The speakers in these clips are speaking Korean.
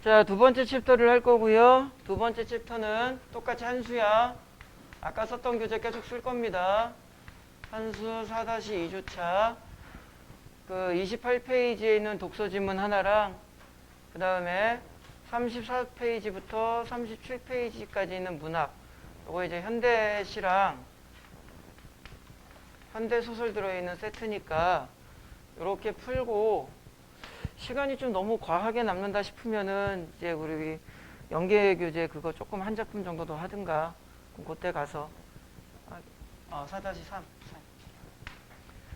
자, 두 번째 챕터를 할 거고요. 두 번째 챕터는 똑같이 한수야. 아까 썼던 교재 계속 쓸 겁니다. 한수 4-2주차. 그 28페이지에 있는 독서 지문 하나랑 그 다음에 34페이지부터 37페이지까지 있는 문학. 요거 이제 현대시랑 현대소설 들어있는 세트니까 이렇게 풀고 시간이 좀 너무 과하게 남는다 싶으면은 이제 우리 연계 교재 그거 조금 한 작품 정도 더 하든가 그때 가서 4-3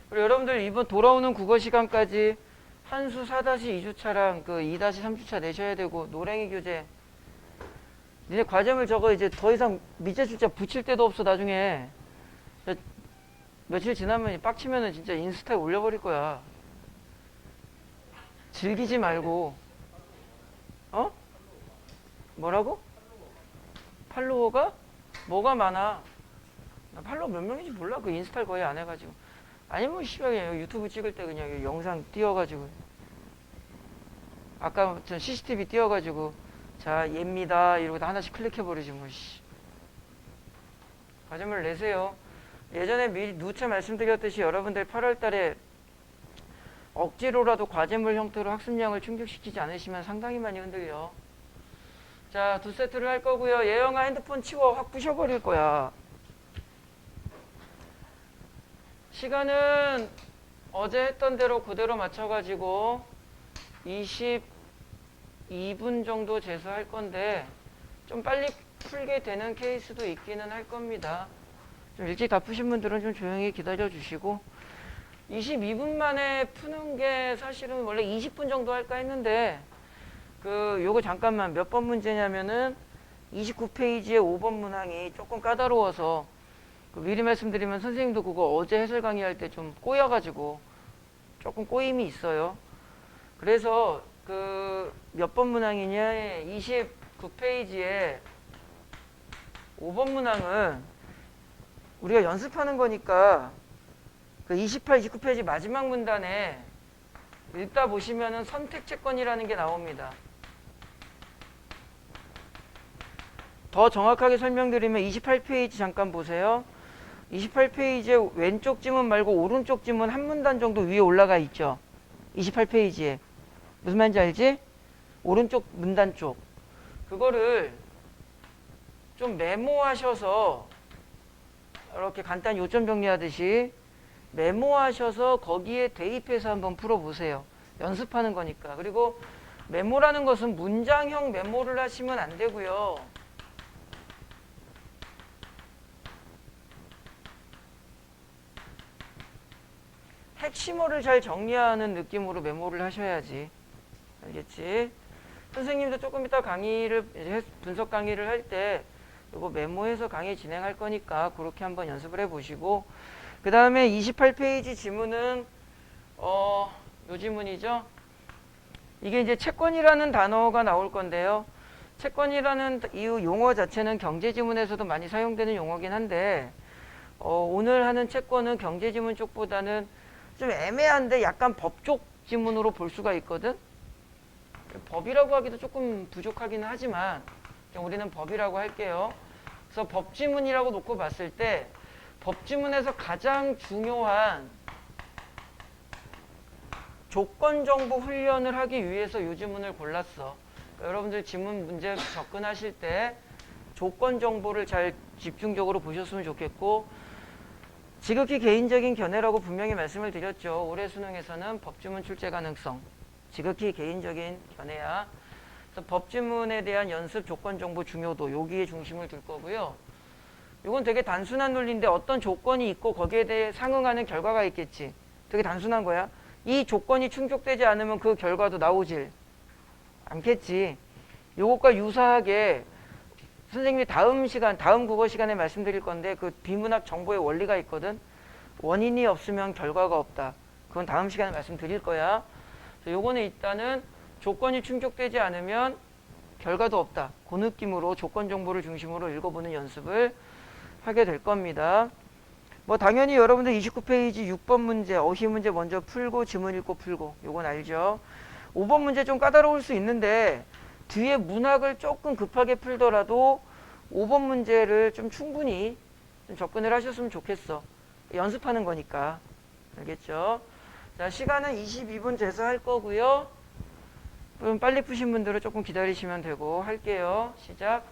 그리고 여러분들 이번 돌아오는 국어 시간까지 한수 4-2주차랑 그 2-3주차 내셔야 되고 노랭이 교재 니네 과제물 저거 이제 더 이상 밑에 줄자 붙일 데도 없어. 나중에 며칠 지나면 빡치면은 진짜 인스타에 올려버릴 거야. 즐기지 말고. 뭐라고? 팔로워가? 뭐가 많아? 나 팔로워 몇 명인지 몰라. 그 인스타를 거의 안 해가지고. 아니면 그냥 유튜브 찍을 때 그냥 영상 띄워가지고 아까 전 CCTV 띄워가지고 자 얘입니다 이러고 다 하나씩 클릭해버리지 뭐. 과제물 내세요. 예전에 미리 누차 말씀드렸듯이 여러분들 8월달에 억지로라도 과제물 형태로 학습량을 충족시키지 않으시면 상당히 많이 흔들려. 자, 두 세트를 할 거고요. 예영아 핸드폰 치워. 확 부셔버릴 거야. 시간은 어제 했던 대로 그대로 맞춰가지고 22분 정도 재수할 건데 좀 빨리 풀게 되는 케이스도 있기는 할 겁니다. 좀 일찍 다 푸신 분들은 좀 조용히 기다려 주시고 22분 만에 푸는 게 사실은 원래 20분 정도 할까 했는데 요거 잠깐만 몇 번 문제냐면은 29페이지에 5번 문항이 조금 까다로워서 미리 말씀드리면 선생님도 그거 어제 해설 강의할 때 좀 꼬여가지고 조금 꼬임이 있어요. 그래서 몇 번 문항이냐 29페이지에 5번 문항은 우리가 연습하는 거니까 28, 29페이지 마지막 문단에 읽다 보시면은 선택 채권이라는 게 나옵니다. 더 정확하게 설명드리면 28페이지 잠깐 보세요. 28페이지에 왼쪽 지문 말고 오른쪽 지문 한 문단 정도 위에 올라가 있죠. 28페이지에. 무슨 말인지 알지? 오른쪽 문단 쪽. 그거를 좀 메모하셔서 이렇게 간단히 요점 정리하듯이 메모하셔서 거기에 대입해서 한번 풀어보세요. 연습하는 거니까. 그리고 메모라는 것은 문장형 메모를 하시면 안 되고요. 핵심어를 잘 정리하는 느낌으로 메모를 하셔야지. 알겠지? 선생님도 조금 이따 분석 강의를 할 때 이거 메모해서 강의 진행할 거니까 그렇게 한번 연습을 해보시고 그 다음에 28페이지 지문은 요 지문이죠. 이게 이제 채권이라는 단어가 나올 건데요. 채권이라는 이 용어 자체는 경제지문에서도 많이 사용되는 용어긴 한데 오늘 하는 채권은 경제지문 쪽보다는 좀 애매한데 약간 법쪽 지문으로 볼 수가 있거든. 법이라고 하기도 조금 부족하기는 하지만 우리는 법이라고 할게요. 그래서 법지문이라고 놓고 봤을 때 법지문에서 가장 중요한 조건정보 훈련을 하기 위해서 이 지문을 골랐어. 그러니까 여러분들 지문 문제 접근하실 때 조건정보를 잘 집중적으로 보셨으면 좋겠고 지극히 개인적인 견해라고 분명히 말씀을 드렸죠. 올해 수능에서는 법지문 출제 가능성. 지극히 개인적인 견해야. 그래서 법지문에 대한 연습 조건정보 중요도 여기에 중심을 둘 거고요. 이건 되게 단순한 논리인데 어떤 조건이 있고 거기에 대해 상응하는 결과가 있겠지. 되게 단순한 거야. 이 조건이 충족되지 않으면 그 결과도 나오질 않겠지. 요것과 유사하게 선생님이 다음 국어 시간에 말씀드릴 건데 그 비문학 정보의 원리가 있거든. 원인이 없으면 결과가 없다. 그건 다음 시간에 말씀드릴 거야. 요거는 일단은 조건이 충족되지 않으면 결과도 없다. 그 느낌으로 조건 정보를 중심으로 읽어보는 연습을 하게 될 겁니다. 뭐 당연히 여러분들 29페이지 6번 문제 어휘 문제 먼저 풀고 지문 읽고 풀고 요건 알죠. 5번 문제 좀 까다로울 수 있는데 뒤에 문학을 조금 급하게 풀더라도 5번 문제를 좀 충분히 좀 접근을 하셨으면 좋겠어. 연습하는 거니까. 알겠죠? 자, 시간은 22분 재서할 거고요. 그럼 빨리 푸신 분들은 조금 기다리시면 되고 할게요. 시작.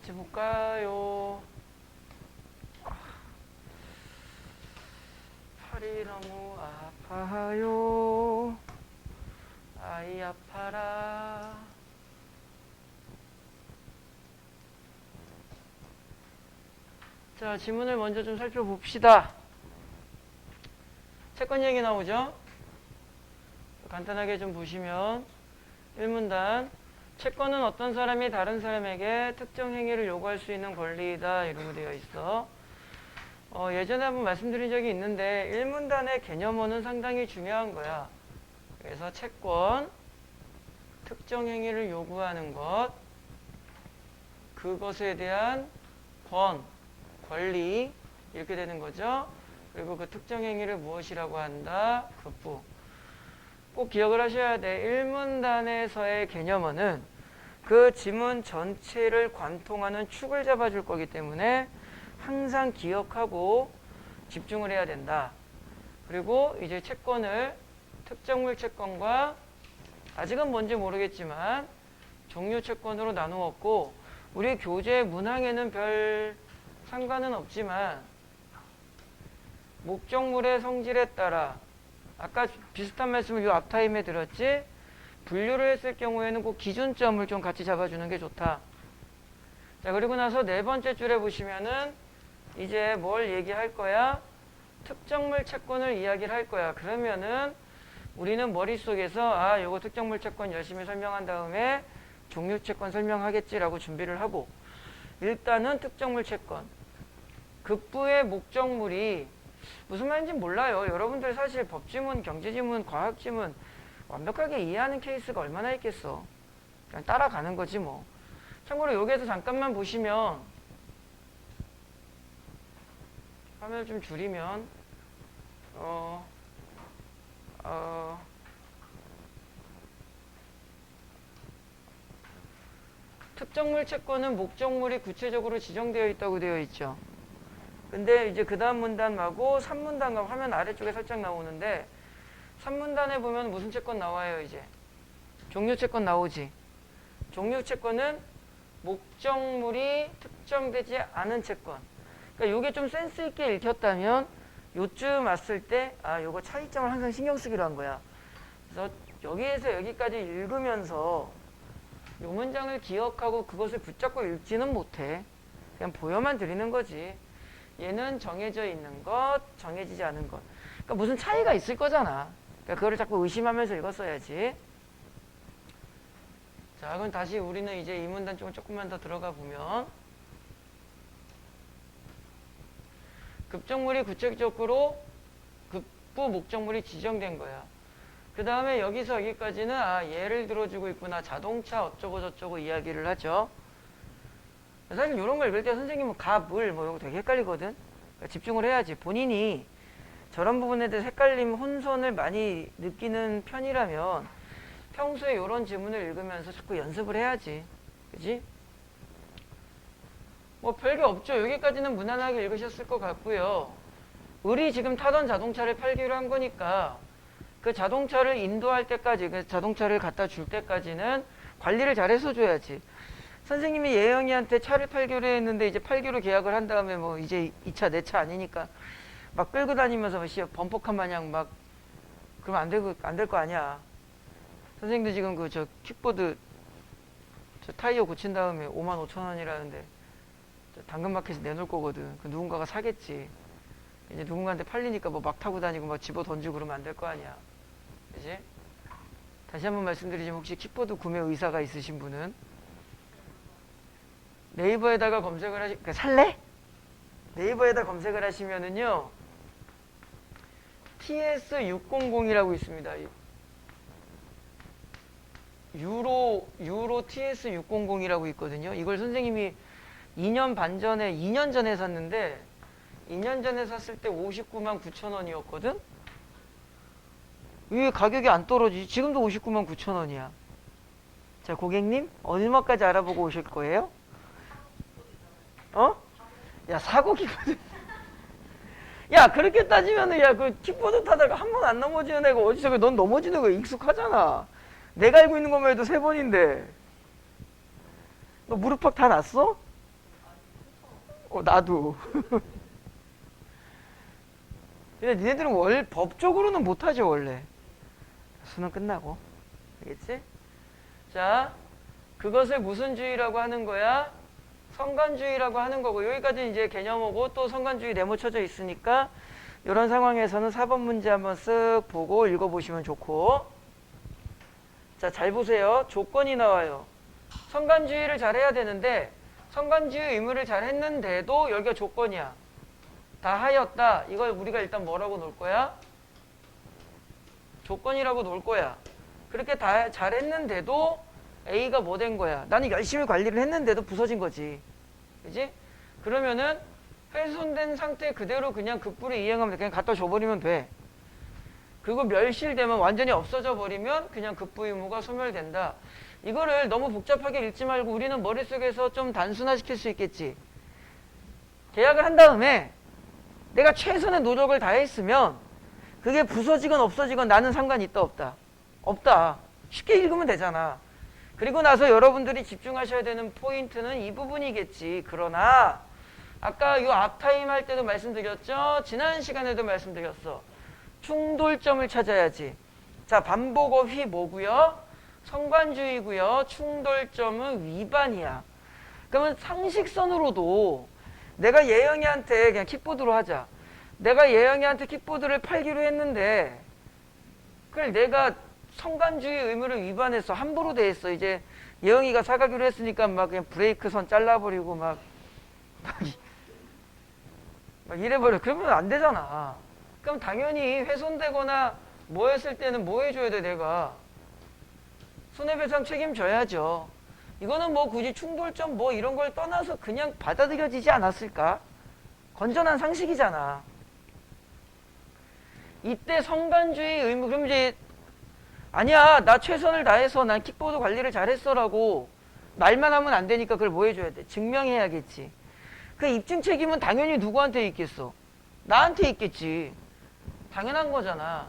같이 볼까요? 팔이 너무 아파요. 아이 아파라. 자, 지문을 먼저 좀 살펴봅시다. 채권 얘기 나오죠? 간단하게 좀 보시면 1문단 채권은 어떤 사람이 다른 사람에게 특정 행위를 요구할 수 있는 권리이다 이러고 되어 있어. 예전에 한번 말씀드린 적이 있는데 1문단의 개념어는 상당히 중요한 거야. 그래서 채권, 특정 행위를 요구하는 것, 그것에 대한 권리 이렇게 되는 거죠. 그리고 그 특정 행위를 무엇이라고 한다? 급부. 꼭 기억을 하셔야 돼. 1문단에서의 개념어는 그 지문 전체를 관통하는 축을 잡아줄 거기 때문에 항상 기억하고 집중을 해야 된다. 그리고 이제 채권을 특정물 채권과 아직은 뭔지 모르겠지만 종류 채권으로 나누었고 우리 교재 문항에는 별 상관은 없지만 목적물의 성질에 따라 아까 비슷한 말씀을 이 앞타임에 들었지? 분류를 했을 경우에는 꼭 기준점을 좀 같이 잡아주는 게 좋다. 자, 그리고 나서 네 번째 줄에 보시면은 이제 뭘 얘기할 거야? 특정물 채권을 이야기를 할 거야. 그러면은 우리는 머릿속에서 요거 특정물 채권 열심히 설명한 다음에 종류 채권 설명하겠지라고 준비를 하고 일단은 특정물 채권 급부의 목적물이 무슨 말인지 몰라요. 여러분들 사실 법지문, 경제지문, 과학지문 완벽하게 이해하는 케이스가 얼마나 있겠어. 그냥 따라가는 거지 뭐. 참고로 여기에서 잠깐만 보시면 화면을 좀 줄이면 특정물 채권은 목적물이 구체적으로 지정되어 있다고 되어 있죠. 근데 이제 그 다음 문단하고 3문단과 화면 아래쪽에 살짝 나오는데 3문단에 보면 무슨 채권 나와요 이제? 종류 채권 나오지. 종류 채권은 목적물이 특정되지 않은 채권. 그러니까 이게 좀 센스 있게 읽혔다면 요쯤 왔을 때 요거 차이점을 항상 신경 쓰기로 한 거야. 그래서 여기에서 여기까지 읽으면서 요 문장을 기억하고 그것을 붙잡고 읽지는 못해. 그냥 보여만 드리는 거지. 얘는 정해져 있는 것, 정해지지 않은 것. 그러니까 무슨 차이가 있을 거잖아. 그러니까 그거를 자꾸 의심하면서 읽었어야지. 자, 그럼 다시 우리는 이제 이 문단 쪽을 조금만 더 들어가 보면 급정물이 구체적으로 급부 목적물이 지정된 거야. 그 다음에 여기서 여기까지는 예를 들어주고 있구나. 자동차 어쩌고 저쩌고 이야기를 하죠. 사실 이런 걸 읽을 때 선생님은 가, 물 뭐 이런 거 되게 헷갈리거든. 그러니까 집중을 해야지. 본인이 저런 부분에 대해서 헷갈림, 혼선을 많이 느끼는 편이라면 평소에 이런 지문을 읽으면서 자꾸 연습을 해야지. 그지? 뭐 별게 없죠. 여기까지는 무난하게 읽으셨을 것 같고요. 을이 지금 타던 자동차를 팔기로 한 거니까 그 자동차를 인도할 때까지, 그 자동차를 갖다 줄 때까지는 관리를 잘해서 줘야지. 선생님이 예영이한테 차를 팔기로 했는데 이제 팔기로 계약을 한 다음에 뭐 이제 이 차 내 차 아니니까 막 끌고 다니면서 범퍼카 마냥 막 그러면 안 될 거 아니야. 선생님도 지금 그 저 킥보드 저 타이어 고친 다음에 55,000원이라는데 당근마켓에 내놓을 거거든. 그 누군가가 사겠지. 이제 누군가한테 팔리니까 뭐 막 타고 다니고 막 집어 던지고 그러면 안 될 거 아니야. 그지? 다시 한번 말씀드리지만 혹시 킥보드 구매 의사가 있으신 분은 네이버에다가 검색을 그러니까 살래? 네이버에다 검색을 하시면은요 TS600이라고 있습니다. 유로 TS600이라고 있거든요. 이걸 선생님이 2년 전에 샀는데 2년 전에 샀을 때 59만 9천 원이었거든? 왜 가격이 안 떨어지지? 지금도 59만 9천 원이야. 자, 고객님 얼마까지 알아보고 오실 거예요? 야, 사고 킥보드. 야, 그렇게 따지면은, 야, 그 킥보드 타다가 한 번 안 넘어지는 애가 어디서, 넌 넘어지는 거 익숙하잖아. 내가 알고 있는 것만 해도 3번인데. 너 무릎팍 다 났어? 나도. 근데 니네들은 법적으로는 못하죠 원래. 수능 끝나고. 알겠지? 자, 그것을 무슨 주의라고 하는 거야? 성간주의라고 하는 거고, 여기까지 이제 개념 오고 또 성간주의 네모 쳐져 있으니까 이런 상황에서는 4번 문제 한번 쓱 보고 읽어보시면 좋고. 자, 잘 보세요. 조건이 나와요. 성간주의를 잘 해야 되는데 성간주의 의무를 잘 했는데도 여기가 조건이야. 다 하였다. 이걸 우리가 일단 뭐라고 놓을 거야? 조건이라고 놓을 거야. 그렇게 다 잘했는데도 A가 뭐 된 거야? 나는 열심히 관리를 했는데도 부서진 거지. 그지? 그러면은 훼손된 상태 그대로 그냥 급부를 이행하면 돼. 그냥 갖다 줘버리면 돼. 그리고 멸실되면 완전히 없어져 버리면 그냥 급부 의무가 소멸된다. 이거를 너무 복잡하게 읽지 말고 우리는 머릿속에서 좀 단순화시킬 수 있겠지. 계약을 한 다음에 내가 최선의 노력을 다했으면 그게 부서지건 없어지건 나는 상관이 있다 없다? 없다. 쉽게 읽으면 되잖아. 그리고 나서 여러분들이 집중하셔야 되는 포인트는 이 부분이겠지. 그러나 아까 요 앞타임 할 때도 말씀드렸죠. 지난 시간에도 말씀드렸어. 충돌점을 찾아야지. 자, 반복어휘 뭐고요? 성관주의고요. 충돌점은 위반이야. 그러면 상식선으로도 내가 예영이한테 그냥 킥보드로 하자. 내가 예영이한테 킥보드를 팔기로 했는데 그걸 내가 성간주의 의무를 위반해서 함부로 대했어. 이제 예영이가 사가기로 했으니까 막 그냥 브레이크 선 잘라버리고 막 이래버려. 그러면 안 되잖아. 그럼 당연히 훼손되거나 뭐 했을 때는 뭐 해줘야 돼, 내가? 손해배상 책임져야죠. 이거는 뭐 굳이 충돌점 뭐 이런 걸 떠나서 그냥 받아들여지지 않았을까? 건전한 상식이잖아. 이때 성간주의 의무, 그럼 이제 아니야, 나 최선을 다해서 난 킥보드 관리를 잘했어라고 말만 하면 안 되니까 그걸 뭐 해줘야 돼? 증명해야겠지. 그 입증 책임은 당연히 누구한테 있겠어? 나한테 있겠지. 당연한 거잖아.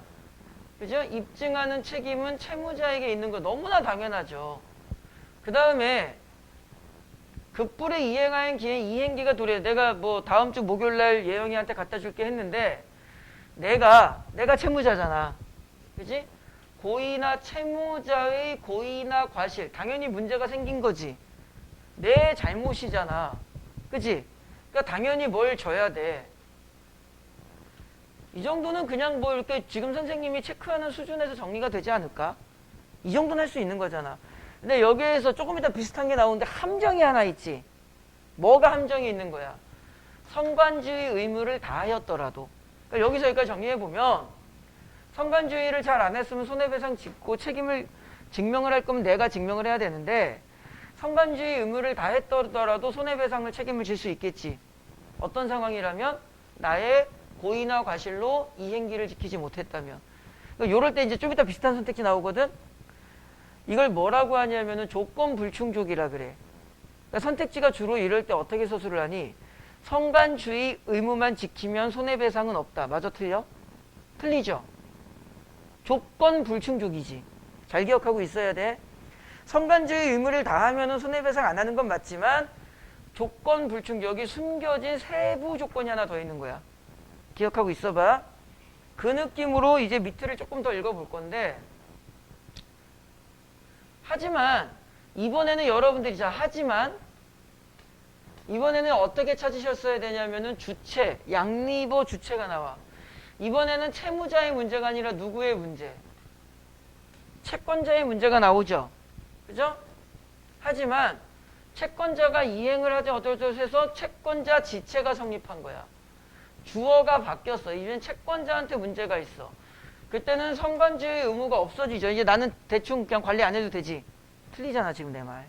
그죠? 입증하는 책임은 채무자에게 있는 거 너무나 당연하죠. 그 다음에 급불에 이행하는 기행 이행기가 도래. 내가 뭐 다음 주 목요일 날 예영이한테 갖다 줄게 했는데 내가 채무자잖아. 그지? 고의나 채무자의 고의나 과실. 당연히 문제가 생긴 거지. 내 잘못이잖아. 그지? 그러니까 당연히 뭘 져야 돼. 이 정도는 그냥 뭐 이렇게 지금 선생님이 체크하는 수준에서 정리가 되지 않을까? 이 정도는 할 수 있는 거잖아. 근데 여기에서 조금 이따 비슷한 게 나오는데 함정이 하나 있지. 뭐가 함정이 있는 거야? 성관주의 의무를 다하였더라도. 그러니까 여기서 여기까지 정리해보면 성관주의를 잘 안 했으면 손해배상 짓고 책임을 증명을 할 거면 내가 증명을 해야 되는데 성관주의 의무를 다했더라도 손해배상을 책임을 질 수 있겠지. 어떤 상황이라면 나의 고의나 과실로 이행기를 지키지 못했다면. 그러니까 이럴 때 이제 좀 이따 비슷한 선택지 나오거든. 이걸 뭐라고 하냐면은 조건 불충족이라 그래. 그러니까 선택지가 주로 이럴 때 어떻게 서술을 하니? 성간주의 의무만 지키면 손해배상은 없다. 맞아, 틀려? 틀리죠? 조건 불충족이지. 잘 기억하고 있어야 돼. 성간주의 의무를 다하면은 손해배상 안 하는 건 맞지만 조건 불충족이 숨겨진 세부 조건이 하나 더 있는 거야. 기억하고 있어봐. 그 느낌으로 이제 밑을 조금 더 읽어볼 건데 하지만 이번에는 여러분들이 하지만 이번에는 어떻게 찾으셨어야 되냐면은 주체, 양리보 주체가 나와. 이번에는 채무자의 문제가 아니라 누구의 문제? 채권자의 문제가 나오죠. 그죠? 하지만 채권자가 이행을 하지 어쩌고저쩌고 해서 채권자 지체가 성립한 거야. 주어가 바뀌었어. 이젠 채권자한테 문제가 있어. 그때는 성관주의 의무가 없어지죠. 이제 나는 대충 그냥 관리 안 해도 되지. 틀리잖아, 지금 내 말.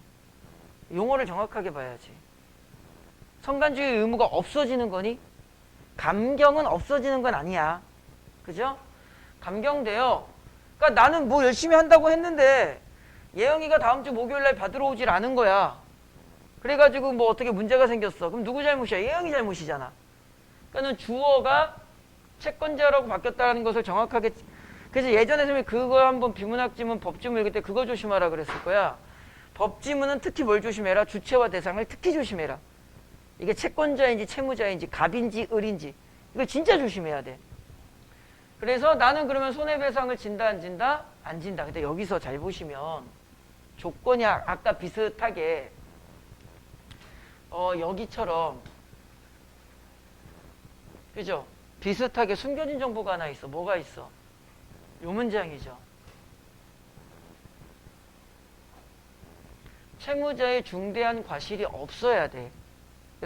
용어를 정확하게 봐야지. 성관주의 의무가 없어지는 거니? 감경은 없어지는 건 아니야. 그죠? 감경돼요. 그러니까 나는 뭐 열심히 한다고 했는데 예영이가 다음 주 목요일 날 받으러 오질 않은 거야. 그래가지고 뭐 어떻게 문제가 생겼어. 그럼 누구 잘못이야? 예영이 잘못이잖아. 그러니까는 주어가 채권자라고 바뀌었다는 것을 정확하게. 그래서 예전에 선생님이 그거 한번 비문학지문 법지문 읽을 때 그거 조심하라 그랬을 거야. 법지문은 특히 뭘 조심해라? 주체와 대상을 특히 조심해라. 이게 채권자인지 채무자인지 갑인지 을인지 이거 진짜 조심해야 돼. 그래서 나는 그러면 손해배상을 진다 안 진다? 안 진다. 근데 여기서 잘 보시면 조건이 아까 비슷하게 여기처럼 그죠? 비슷하게 숨겨진 정보가 하나 있어. 뭐가 있어? 요 문장이죠. 채무자의 중대한 과실이 없어야 돼.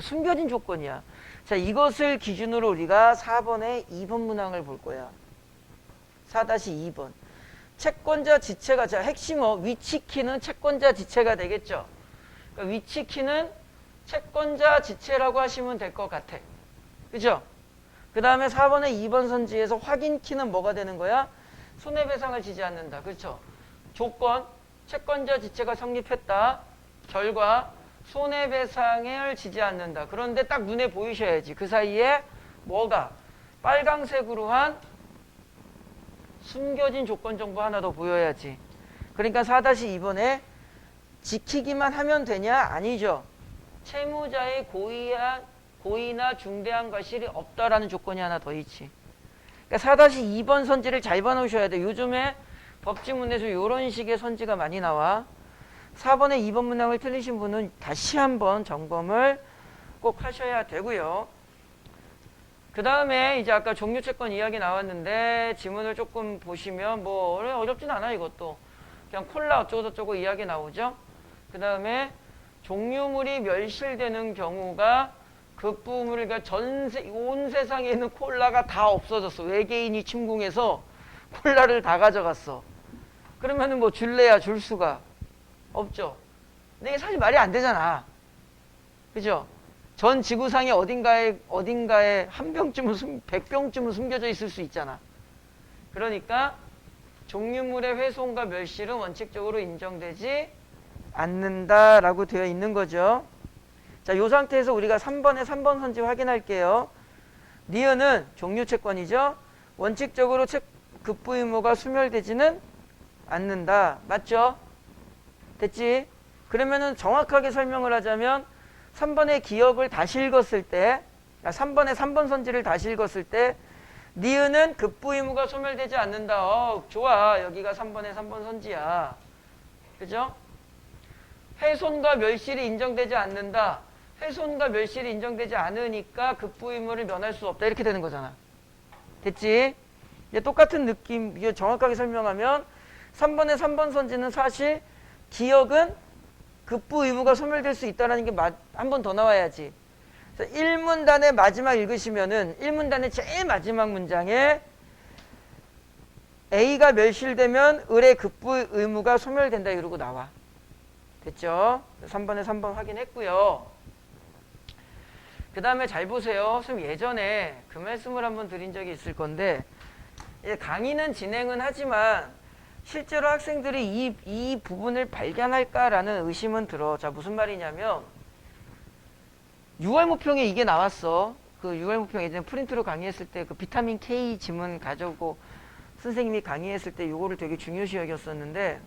숨겨진 조건이야. 자, 이것을 기준으로 우리가 4번의 2번 문항을 볼 거야. 4-2번. 채권자 지체가, 자, 핵심어, 위치키는 채권자 지체가 되겠죠. 그러니까 위치키는 채권자 지체라고 하시면 될 것 같아. 그죠? 그 다음에 4번의 2번 선지에서 확인키는 뭐가 되는 거야? 손해배상을 지지 않는다. 그렇죠? 조건, 채권자 지체가 성립했다. 결과, 손해배상을 지지 않는다. 그런데 딱 눈에 보이셔야지. 그 사이에 뭐가? 빨강색으로 한 숨겨진 조건 정보 하나 더 보여야지. 그러니까 4-2번에 지키기만 하면 되냐? 아니죠. 채무자의 고의나 중대한 과실이 없다라는 조건이 하나 더 있지. 그러니까 4-2번 선지를 잘 봐놓으셔야 돼. 요즘에 법지문에서 이런 식의 선지가 많이 나와. 4번의 2번 문항을 틀리신 분은 다시 한번 점검을 꼭 하셔야 되고요. 그 다음에 이제 아까 종료채권 이야기 나왔는데 지문을 조금 보시면 뭐 어렵진 않아 이것도. 그냥 콜라 어쩌고저쩌고 이야기 나오죠. 그 다음에 종류물이 멸실되는 경우가 급부물, 그러니까 온 세상에 있는 콜라가 다 없어졌어. 외계인이 침공해서 콜라를 다 가져갔어. 그러면은 뭐 줄래야 줄 수가 없죠. 근데 이게 사실 말이 안 되잖아. 그죠? 전 지구상의 어딘가에 한 병쯤은 100병쯤은 숨겨져 있을 수 있잖아. 그러니까 종류물의 훼손과 멸실은 원칙적으로 인정되지 않는다라고 되어 있는 거죠. 자, 이 상태에서 우리가 3번의 3번 선지 확인할게요. 니은은 종류채권이죠. 원칙적으로 급부 의무가 소멸되지는 않는다. 맞죠? 됐지? 그러면은 정확하게 설명을 하자면 3번의 기억을 다시 읽었을 때, 3번의 3번 선지를 다시 읽었을 때 니은은 급부 의무가 소멸되지 않는다. 좋아. 여기가 3번의 3번 선지야. 그죠? 훼손과 멸실이 인정되지 않는다. 훼손과 멸실이 인정되지 않으니까 급부 의무를 면할 수 없다. 이렇게 되는 거잖아. 됐지? 이제 똑같은 느낌, 이거 정확하게 설명하면 3번의 3번 선지는 사실 기억은 급부 의무가 소멸될 수 있다는 게 한 번 더 나와야지. 1문단의 마지막 읽으시면은 1문단의 제일 마지막 문장에 A가 멸실되면 을의 급부 의무가 소멸된다 이러고 나와. 됐죠? 3번에 3번 확인했고요. 그 다음에 잘 보세요. 선생님 예전에 그 말씀을 한번 드린 적이 있을 건데 강의는 진행은 하지만 실제로 학생들이 이 부분을 발견할까라는 의심은 들어. 자, 무슨 말이냐면 6월 모평에 이게 나왔어. 그 6월 모평 예전에 프린트로 강의했을 때 그 비타민 K 지문 가져오고 선생님이 강의했을 때 요거를 되게 중요시 여겼었는데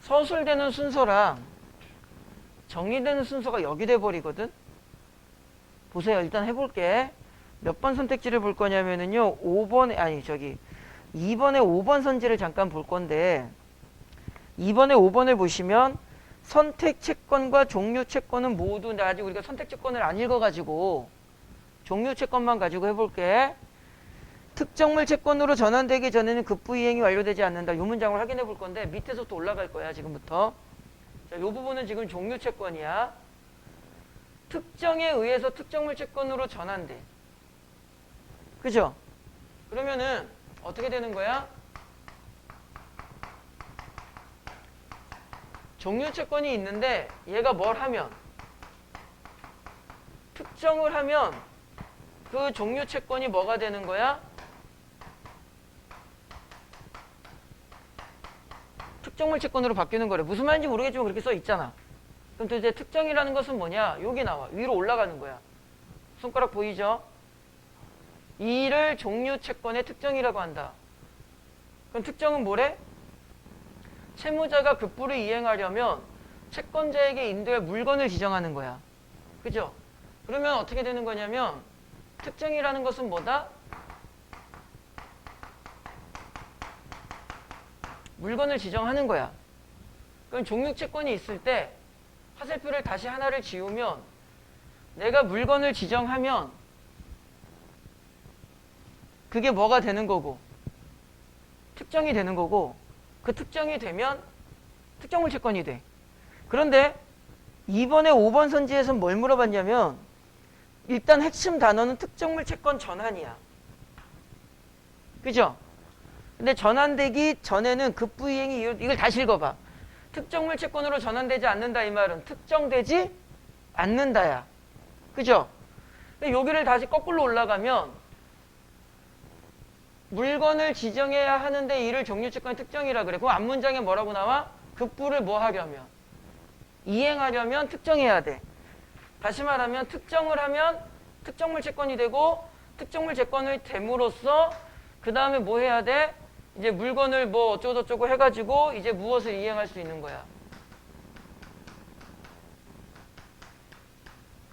서술되는 순서랑 정리되는 순서가 여기 돼 버리거든. 보세요. 일단 해볼게. 몇 번 선택지를 볼 거냐면은요. 2번에 5번 선지를 잠깐 볼 건데 2번에 5번을 보시면 선택 채권과 종료 채권은 모두 아직 우리가 선택 채권을 안 읽어가지고 종료 채권만 가지고 해볼게. 특정물 채권으로 전환되기 전에는 급부 이행이 완료되지 않는다. 이 문장을 확인해 볼 건데 밑에서부터 올라갈 거야 지금부터. 자, 이 부분은 지금 종료 채권이야. 특정에 의해서 특정물 채권으로 전환돼. 그죠? 그러면은 어떻게 되는 거야? 종료 채권이 있는데 얘가 뭘 하면 특정을 하면 그 종료 채권이 뭐가 되는 거야? 특정물 채권으로 바뀌는 거래. 무슨 말인지 모르겠지만 그렇게 써 있잖아. 그럼 또 이제 특정이라는 것은 뭐냐? 여기 나와. 위로 올라가는 거야. 손가락 보이죠? 이를 종료 채권의 특정이라고 한다. 그럼 특정은 뭐래? 채무자가 급부를 이행하려면 채권자에게 인도할 물건을 지정하는 거야. 그죠? 그러면 어떻게 되는 거냐면 특정이라는 것은 뭐다? 물건을 지정하는 거야. 그럼 종류채권이 있을 때 화살표를 다시 하나를 지우면 내가 물건을 지정하면 그게 뭐가 되는 거고 특정이 되는 거고 그 특정이 되면 특정물 채권이 돼. 그런데 이번에 5번 선지에서는 뭘 물어봤냐면 일단 핵심 단어는 특정물 채권 전환이야. 그죠? 근데 전환되기 전에는 급부이행이 이걸 다시 읽어봐. 특정물 채권으로 전환되지 않는다 이 말은 특정되지 않는다야. 그죠? 근데 여기를 다시 거꾸로 올라가면 물건을 지정해야 하는데 이를 종류채권의 특정이라 그래. 그럼 앞문장에 뭐라고 나와? 급부를 뭐 하려면? 이행하려면 특정해야 돼. 다시 말하면 특정을 하면 특정물 채권이 되고 특정물 채권을 됨으로써 그 다음에 뭐 해야 돼? 이제 물건을 뭐 어쩌고저쩌고 해가지고 이제 무엇을 이행할 수 있는 거야?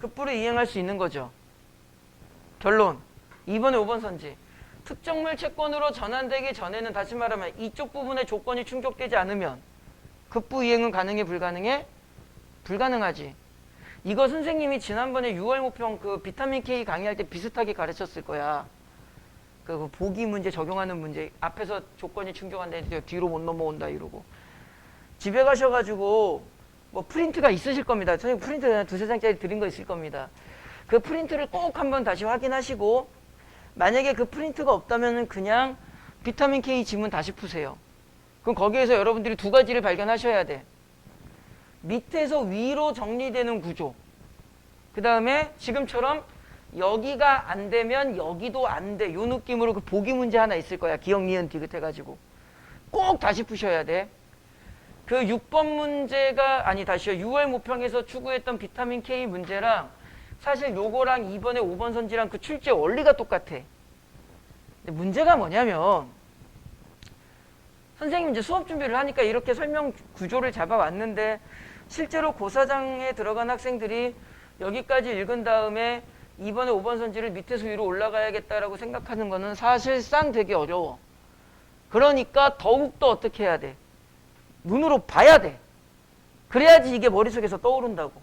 급부를 이행할 수 있는 거죠. 결론. 2번에 5번 선지. 특정물 채권으로 전환되기 전에는 다시 말하면 이쪽 부분의 조건이 충족되지 않으면 급부 이행은 가능해 불가능해? 불가능하지. 이거 선생님이 지난번에 6월 모평 그 비타민 K 강의할 때 비슷하게 가르쳤을 거야. 그 보기 문제 적용하는 문제 앞에서 조건이 충족한데 뒤로 못 넘어온다 이러고 집에 가셔가지고 뭐 프린트가 있으실 겁니다. 선생님 프린트 두세 장짜리 드린 거 있을 겁니다. 그 프린트를 꼭 한번 다시 확인하시고 만약에 그 프린트가 없다면 그냥 비타민 K 지문 다시 푸세요. 그럼 거기에서 여러분들이 두 가지를 발견하셔야 돼. 밑에서 위로 정리되는 구조. 그 다음에 지금처럼 여기가 안 되면 여기도 안 돼. 요 느낌으로 그 보기 문제 하나 있을 거야. 기억, 니은, 디귿 해가지고. 꼭 다시 푸셔야 돼. 그 6번 문제가, 아니 다시요. 6월 모평에서 추구했던 비타민 K 문제랑 사실 요거랑 이번에 5번 선지랑 그 출제 원리가 똑같아. 근데 문제가 뭐냐면 선생님 이제 수업 준비를 하니까 이렇게 설명 구조를 잡아왔는데 실제로 고사장에 들어간 학생들이 여기까지 읽은 다음에 이번에 5번 선지를 밑에서 위로 올라가야겠다라고 생각하는 거는 사실상 되게 어려워. 그러니까 더욱더 어떻게 해야 돼? 눈으로 봐야 돼. 그래야지 이게 머릿속에서 떠오른다고.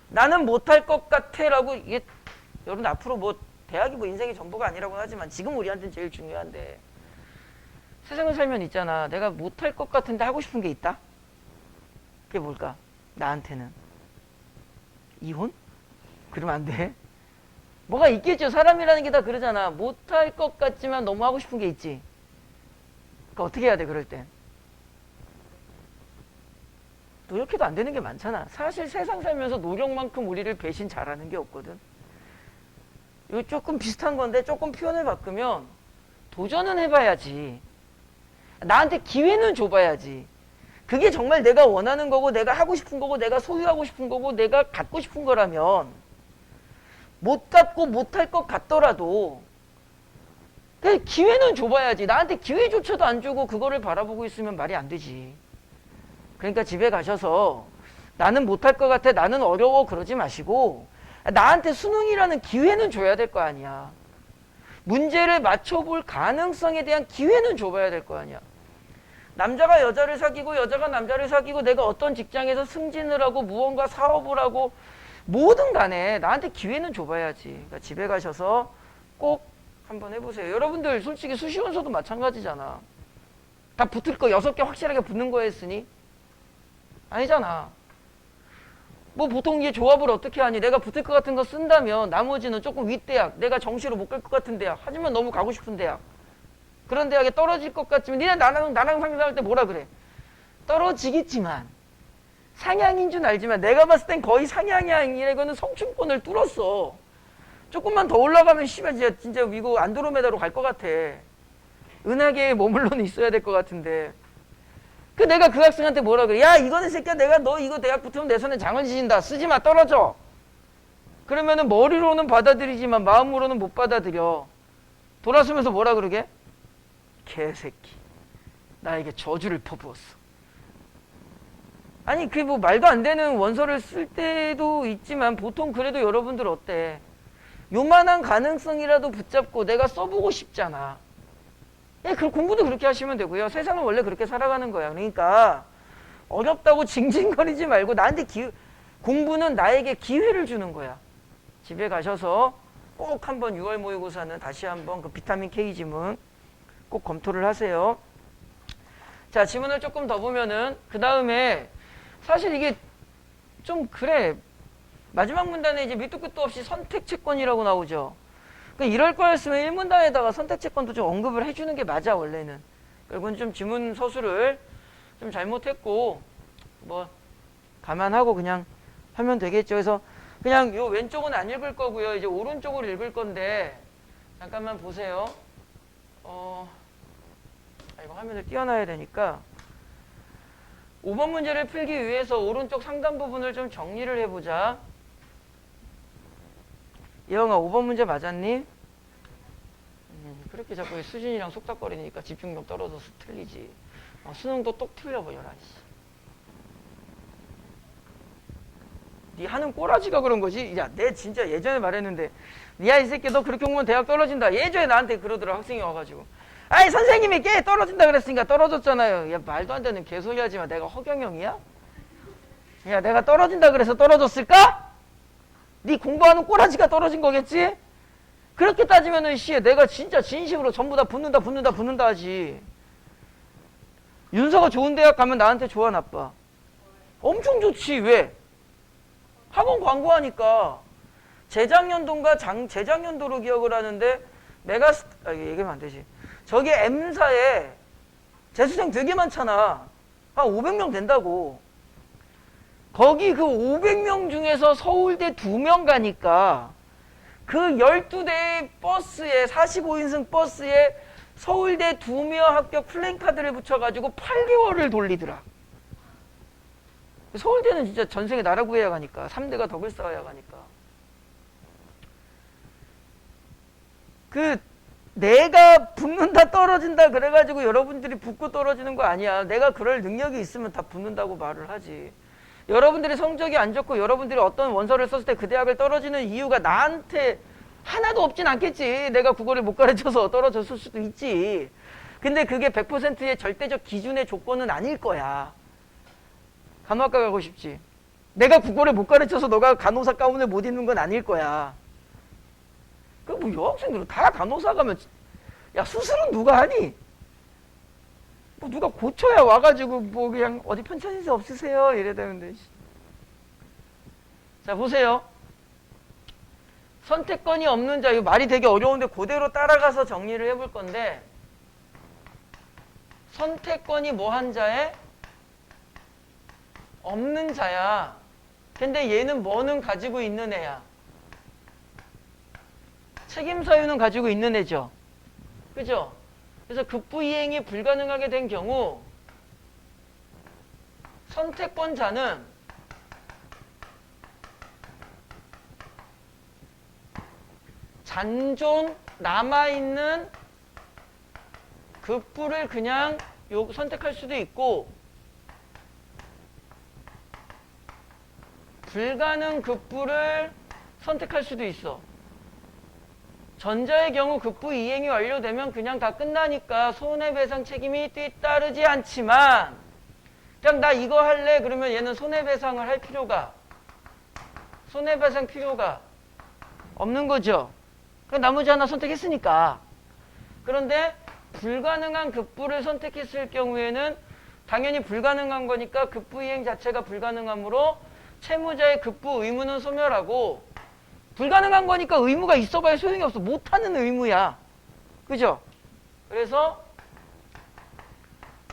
나는 못할 것 같아 라고 이게 여러분 앞으로 뭐 대학이 뭐 인생의 전부가 아니라고 하지만 지금 우리한테는 제일 중요한데 세상을 살면 있잖아. 내가 못할 것 같은데 하고 싶은 게 있다? 그게 뭘까? 나한테는 이혼? 그러면 안 돼. 뭐가 있겠죠. 사람이라는 게 다 그러잖아. 못할 것 같지만 너무 하고 싶은 게 있지. 그러니까 어떻게 해야 돼 그럴 땐? 노력해도 안 되는 게 많잖아. 사실 세상 살면서 노력만큼 우리를 배신 잘하는 게 없거든. 이거 조금 비슷한 건데 조금 표현을 바꾸면 도전은 해봐야지. 나한테 기회는 줘봐야지. 그게 정말 내가 원하는 거고 내가 하고 싶은 거고 내가 소유하고 싶은 거고 내가 갖고 싶은 거라면 못 갖고 못할 것 같더라도 기회는 줘봐야지. 나한테 기회조차도 안 주고 그거를 바라보고 있으면 말이 안 되지. 그러니까 집에 가셔서 나는 못할 것 같아, 나는 어려워 그러지 마시고 나한테 수능이라는 기회는 줘야 될 거 아니야. 문제를 맞춰볼 가능성에 대한 기회는 줘봐야 될 거 아니야. 남자가 여자를 사귀고 여자가 남자를 사귀고 내가 어떤 직장에서 승진을 하고 무언가 사업을 하고 뭐든 간에 나한테 기회는 줘봐야지. 그러니까 집에 가셔서 꼭 한번 해보세요. 여러분들 솔직히 수시원서도 마찬가지잖아. 다 붙을 거 6개 확실하게 붙는 거였으니? 아니잖아. 뭐 보통 이게 조합을 어떻게 하니? 내가 붙을 것 같은 거 쓴다면 나머지는 조금 윗대학, 내가 정시로 못 갈 것 같은 대학, 하지만 너무 가고 싶은 대학, 그런 대학에 떨어질 것 같지만 니네 나랑 상담할 때 뭐라 그래? 떨어지겠지만 상향인 줄 알지만 내가 봤을 땐 거의 상향이 아니라 이거는 성춘권을 뚫었어. 조금만 더 올라가면 씨발 진짜 이거 안드로메다로 갈 것 같아. 은하계에 머물러는 있어야 될 것 같은데. 내가 그 학생한테 뭐라 그래? 야 이거는 새끼야 내가 너 이거 대학 붙으면 내 손에 장을 지진다. 쓰지 마 떨어져. 그러면은 머리로는 받아들이지만 마음으로는 못 받아들여. 돌아서면서 뭐라 그러게? 개새끼. 나에게 저주를 퍼부었어. 아니 그게 뭐 말도 안 되는 원서를 쓸 때도 있지만 보통 그래도 여러분들 어때? 요만한 가능성이라도 붙잡고 내가 써보고 싶잖아. 예, 그 공부도 그렇게 하시면 되고요. 세상은 원래 그렇게 살아가는 거야. 그러니까 어렵다고 징징거리지 말고 나한테 공부는 나에게 기회를 주는 거야. 집에 가셔서 꼭 한번 6월 모의고사는 다시 한번 그 비타민 K 지문 꼭 검토를 하세요. 자, 지문을 조금 더 보면은 그 다음에 사실 이게 좀 그래. 마지막 문단에 이제 밑도 끝도 없이 선택채권이라고 나오죠. 그러니까 이럴 거였으면 1문단에다가 선택채권도 좀 언급을 해주는 게 맞아 원래는. 결국은 좀 지문 서술을 좀 잘못했고 뭐 감안하고 그냥 하면 되겠죠. 그래서 그냥 요 왼쪽은 안 읽을 거고요. 이제 오른쪽으로 읽을 건데 잠깐만 보세요. 이거 화면을 띄워놔야 되니까 5번 문제를 풀기 위해서 오른쪽 상단 부분을 좀 정리를 해보자. 예영아 5번 문제 맞았니? 그렇게 자꾸 수진이랑 속닥거리니까 집중력 떨어져서 틀리지. 수능도 똑 틀려버려라. 네 하는 꼬라지가 그런 거지. 야, 내 진짜 예전에 말했는데 야, 이 새끼 너 그렇게 오면 대학 떨어진다. 예전에 나한테 그러더라. 학생이 와가지고. 아이 선생님이 깨 떨어진다 그랬으니까 떨어졌잖아요. 야, 말도 안 되는 개소리 하지마. 내가 허경영이야? 야, 내가 떨어진다 그래서 떨어졌을까? 네 공부하는 꼬라지가 떨어진 거겠지? 그렇게 따지면은 내가 진짜 진심으로 전부 다 붙는다 하지. 윤서가 좋은 대학 가면 나한테 좋아 나빠? 엄청 좋지. 왜? 학원 광고하니까. 재작년도인가 재작년도로 기억을 하는데 얘기하면 안 되지. 저기 M사에 재수생 되게 많잖아. 한 500명 된다고. 거기 그 500명 중에서 서울대 2명 가니까 그 12대의 버스에 45인승 버스에 서울대 2명 합격 플랜카드를 붙여가지고 8개월을 돌리더라. 서울대는 진짜 전생에 나라 구해야 가니까 3대가 덕을 쌓아야 가니까. 내가 붙는다 떨어진다 그래가지고 여러분들이 붙고 떨어지는 거 아니야. 내가 그럴 능력이 있으면 다 붙는다고 말을 하지. 여러분들이 성적이 안 좋고 여러분들이 어떤 원서를 썼을 때 그 대학을 떨어지는 이유가 나한테 하나도 없진 않겠지. 내가 국어를 못 가르쳐서 떨어졌을 수도 있지. 근데 그게 100%의 절대적 기준의 조건은 아닐 거야. 간호학과 가고 싶지. 내가 국어를 못 가르쳐서 너가 간호사 가운을 못 입는 건 아닐 거야. 뭐 여학생들은 다 간호사 가면 야 수술은 누가 하니? 뭐 누가 고쳐야 와가지고 뭐 그냥 어디 편찮으세 없으세요? 이래야 되는데. 자 보세요. 선택권이 없는 자. 이거 말이 되게 어려운데 그대로 따라가서 정리를 해볼 건데 선택권이 뭐한 자에? 없는 자야. 근데 얘는 뭐는 가지고 있는 애야? 책임 사유는 가지고 있는 애죠. 그죠? 그래서 급부이행이 불가능하게 된 경우 선택권자는 잔존 남아있는 급부를 그냥 선택할 수도 있고 불가능 급부를 선택할 수도 있어. 전자의 경우 급부 이행이 완료되면 그냥 다 끝나니까 손해배상 책임이 뒤따르지 않지만 그냥 나 이거 할래 그러면 얘는 손해배상을 할 필요가 없는 거죠. 나머지 하나 선택했으니까. 그런데 불가능한 급부를 선택했을 경우에는 당연히 불가능한 거니까 급부 이행 자체가 불가능하므로 채무자의 급부 의무는 소멸하고 불가능한 거니까 의무가 있어봐야 소용이 없어. 못하는 의무야. 그죠? 그래서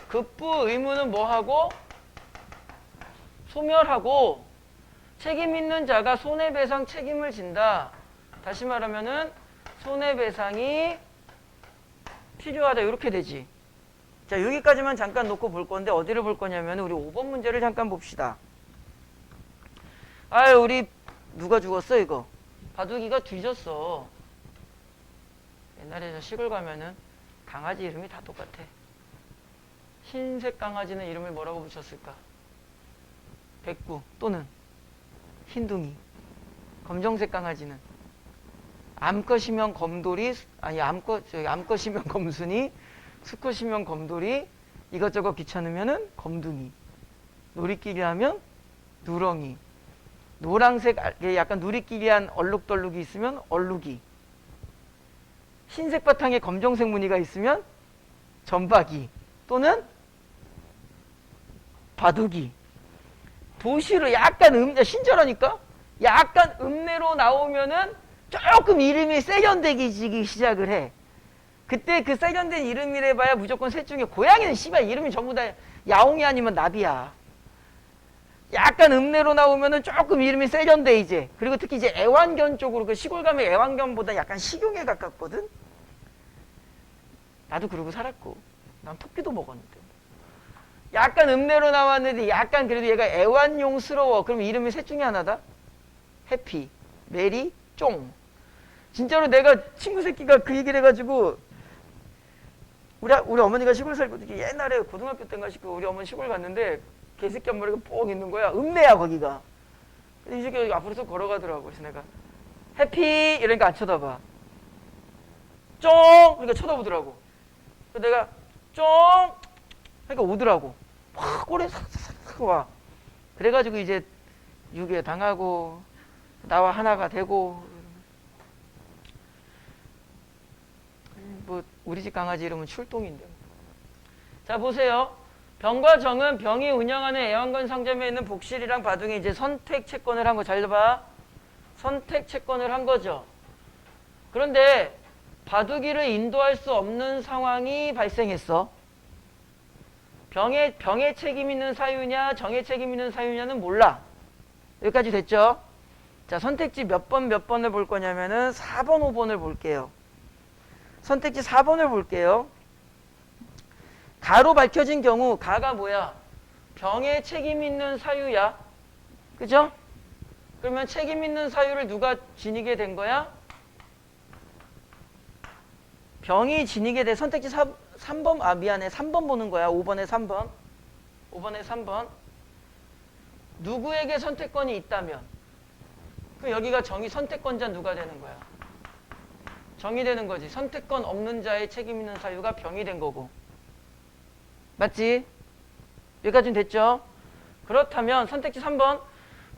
급부 의무는 뭐하고? 소멸하고 책임 있는 자가 손해배상 책임을 진다. 다시 말하면은 손해배상이 필요하다. 이렇게 되지. 자, 여기까지만 잠깐 놓고 볼 건데 어디를 볼 거냐면 우리 5번 문제를 잠깐 봅시다. 아유, 우리 누가 죽었어 이거? 바둑이가 뒤졌어. 옛날에 저 시골 가면은 강아지 이름이 다 똑같아. 흰색 강아지는 이름을 뭐라고 붙였을까? 백구 또는 흰둥이. 검정색 강아지는 암컷이면 검돌이, 아니 암컷이면 검순이, 수컷이면 검돌이, 이것저것 귀찮으면은 검둥이. 놀이끼리 하면 누렁이. 노란색 약간 누리끼리한 얼룩덜룩이 있으면 얼룩이. 흰색 바탕에 검정색 무늬가 있으면 점박이 또는 바둑이. 도시로 약간 신절하니까 약간 읍내로 나오면은 조금 이름이 세련되기 시작을 해. 그때 그 세련된 이름이래 봐야 무조건 셋 중에 고양이는 씨발 이름이 전부 다 야옹이 아니면 나비야. 약간 읍내로 나오면은 조금 이름이 세련돼 이제. 그리고 특히 이제 애완견 쪽으로, 그 시골 가면 애완견보다 약간 식용에 가깝거든. 나도 그러고 살았고, 난 토끼도 먹었는데. 약간 읍내로 나왔는데 약간 그래도 얘가 애완용스러워. 그럼 이름이 셋 중에 하나다. 해피, 메리, 쫑. 진짜로 내가 친구 새끼가 그 얘기를 해가지고, 우리 어머니가 시골 살거든요. 옛날에 고등학교 때인가 싶고 우리 어머니 시골 갔는데 개새끼 한 마리가 뽕 있는 거야. 읍내야 거기가. 근데 이 새끼가 앞으로 서 걸어가더라고. 그래서 내가 해피 이러니까 안 쳐다봐. 쫑 그러니까 쳐다보더라고. 그래서 내가 쫑 그러니까 오더라고. 확 꼬리 싹싹싹 와. 그래가지고 이제 유괴 당하고 나와 하나가 되고. 뭐 우리 집 강아지 이름은 출동인데. 자 보세요. 병과 정은 병이 운영하는 애완견 상점에 있는 복실이랑 바둥이 이제 선택 채권을 한 거. 잘 봐. 선택 채권을 한 거죠. 그런데 바둑이를 인도할 수 없는 상황이 발생했어. 병에 책임 있는 사유냐 정에 책임 있는 사유냐는 몰라. 여기까지 됐죠? 자, 선택지 몇 번을 볼 거냐면은 4번, 5번을 볼게요. 선택지 4번을 볼게요. 가로 밝혀진 경우, 가가 뭐야? 병에 책임 있는 사유야. 그죠? 그러면 책임 있는 사유를 누가 지니게 된 거야? 병이 지니게 돼. 선택지 3번, 아 미안해. 3번 보는 거야. 5번에 3번. 5번에 3번. 누구에게 선택권이 있다면? 그 여기가 정의 선택권자 누가 되는 거야? 정이 되는 거지. 선택권 없는 자의 책임 있는 사유가 병이 된 거고. 맞지? 여기까지는 됐죠? 그렇다면 선택지 3번.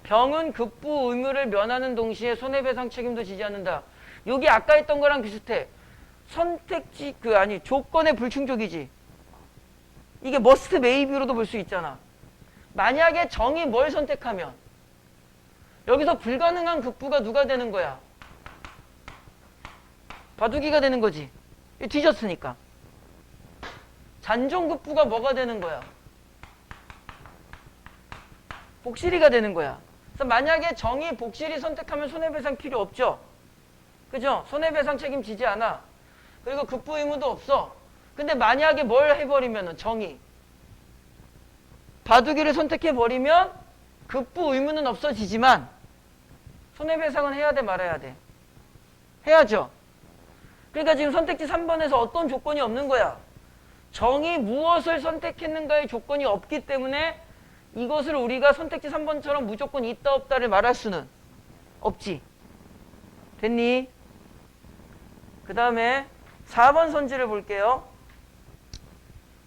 병은 급부 의무를 면하는 동시에 손해배상 책임도 지지 않는다. 여기 아까 했던 거랑 비슷해. 선택지 조건의 불충족이지. 이게 머스트 메이비로도 볼 수 있잖아. 만약에 정이 뭘 선택하면 여기서 불가능한 급부가 누가 되는 거야? 바둑이가 되는 거지. 뒤졌으니까. 잔존급부가 뭐가 되는 거야? 복실이가 되는 거야. 그래서 만약에 정이 복실이 선택하면 손해배상 필요 없죠? 그죠? 손해배상 책임지지 않아. 그리고 급부 의무도 없어. 근데 만약에 뭘 해버리면은 정이 바둑이를 선택해버리면 급부 의무는 없어지지만 손해배상은 해야 돼 말아야 돼? 해야죠. 그러니까 지금 선택지 3번에서 어떤 조건이 없는 거야. 정이 무엇을 선택했는가의 조건이 없기 때문에 이것을 우리가 선택지 3번처럼 무조건 있다 없다를 말할 수는 없지. 됐니? 그 다음에 4번 선지를 볼게요.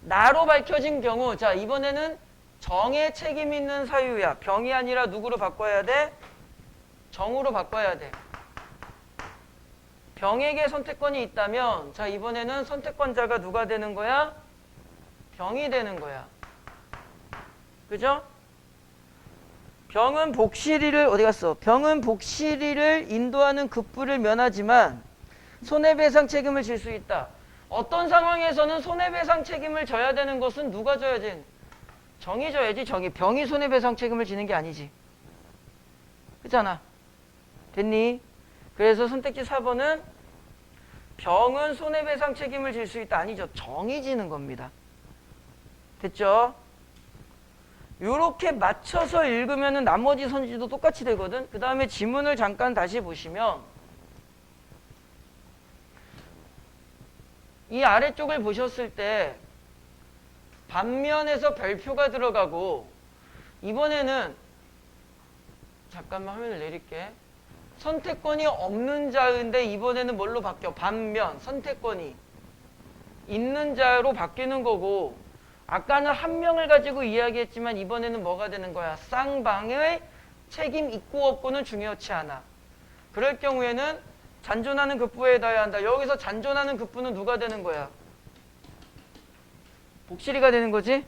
나로 밝혀진 경우, 자 이번에는 정에 책임 있는 사유야. 병이 아니라 누구로 바꿔야 돼? 정으로 바꿔야 돼. 병에게 선택권이 있다면, 자 이번에는 선택권자가 누가 되는 거야? 병이 되는 거야. 그죠? 병은 복실이를 어디 갔어? 병은 복실이를 인도하는 급부를 면하지만 손해배상 책임을 질 수 있다. 어떤 상황에서는 손해배상 책임을 져야 되는 것은 누가 져야지? 정이 져야지. 정이. 병이 손해배상 책임을 지는 게 아니지. 그렇잖아. 됐니? 그래서 선택지 4번은 병은 손해배상 책임을 질 수 있다. 아니죠. 정이 지는 겁니다. 됐죠? 요렇게 맞춰서 읽으면 나머지 선지도 똑같이 되거든. 그 다음에 지문을 잠깐 다시 보시면 이 아래쪽을 보셨을 때 반면에서 별표가 들어가고 이번에는 잠깐만 화면을 내릴게. 선택권이 없는 자인데 이번에는 뭘로 바뀌어? 반면 선택권이 있는 자로 바뀌는 거고, 아까는 한 명을 가지고 이야기했지만 이번에는 뭐가 되는 거야? 쌍방의 책임 있고 없고는 중요치 않아. 그럴 경우에는 잔존하는 급부에 둬야 한다. 여기서 잔존하는 급부는 누가 되는 거야? 복실이가 되는 거지?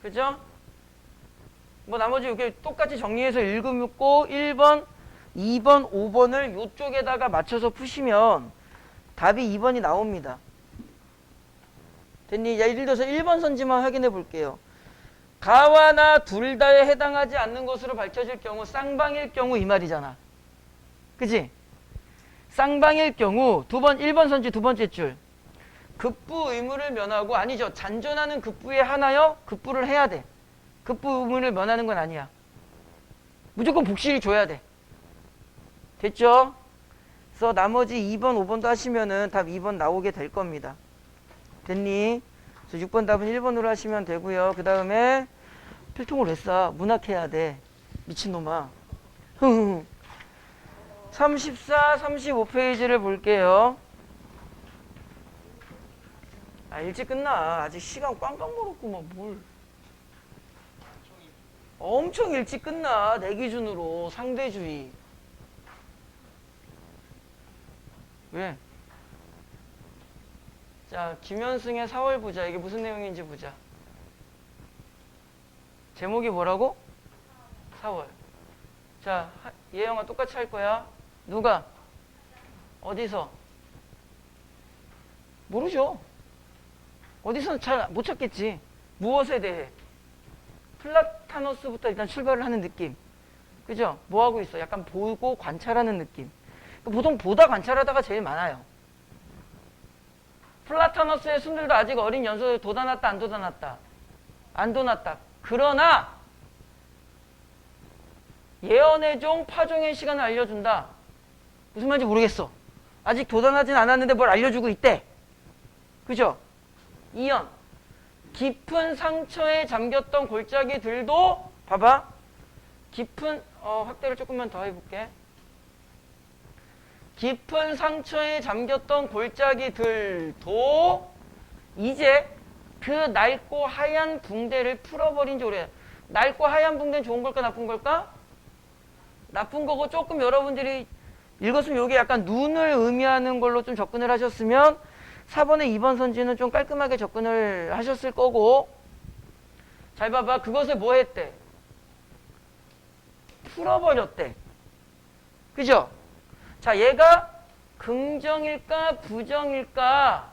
그죠? 뭐 나머지 이렇게 똑같이 정리해서 읽고 1번, 2번, 5번을 이쪽에다가 맞춰서 푸시면 답이 2번이 나옵니다. 됐니? 예를 들어서 1번 선지만 확인해 볼게요. 가와 나 둘 다에 해당하지 않는 것으로 밝혀질 경우 쌍방일 경우 이 말이잖아. 그치? 쌍방일 경우 1번 선지 두 번째 줄. 급부 의무를 면하고, 아니죠. 잔존하는 급부에 하나여 급부를 해야 돼. 급부 의무를 면하는 건 아니야. 무조건 복실이 줘야 돼. 됐죠? 그래서 나머지 2번, 5번도 하시면은 답 2번 나오게 될 겁니다. 됐니? 그래서 6번 답은 1번으로 하시면 되고요. 그 다음에 필통을 왜 쏴? 문학해야 돼. 미친놈아. 34, 35페이지를 볼게요. 아, 일찍 끝나. 아직 시간 꽝꽝 멀었구만. 뭘. 엄청 일찍 끝나. 내 기준으로. 상대주의. 왜? 자, 김현승의 4월 보자. 이게 무슨 내용인지 보자. 제목이 뭐라고? 4월. 자, 예영아 똑같이 할 거야. 누가? 어디서? 모르죠. 어디서는 잘 못 찾겠지. 무엇에 대해? 플라타너스부터 일단 출발을 하는 느낌. 그죠? 뭐 하고 있어? 약간 보고 관찰하는 느낌. 보통 보다 관찰하다가 제일 많아요. 플라타너스의 순들도 아직 어린 연소에 돋아났다 안 돋아났다? 안 돋아났다. 그러나 예언의 종 파종의 시간을 알려준다. 무슨 말인지 모르겠어. 아직 돋아나진 않았는데 뭘 알려주고 있대. 그죠? 2연 깊은 상처에 잠겼던 골짜기들도 봐봐. 깊은 확대를 조금만 더 해볼게. 깊은 상처에 잠겼던 골짜기들도 이제 그 낡고 하얀 붕대를 풀어버린 지 오래. 낡고 하얀 붕대는 좋은 걸까 나쁜 걸까? 나쁜 거고, 조금 여러분들이 읽었으면 이게 약간 눈을 의미하는 걸로 좀 접근을 하셨으면 4번의 2번 선지는 좀 깔끔하게 접근을 하셨을 거고. 잘 봐봐. 그것을 뭐 했대? 풀어버렸대. 그죠? 자, 얘가 긍정일까 부정일까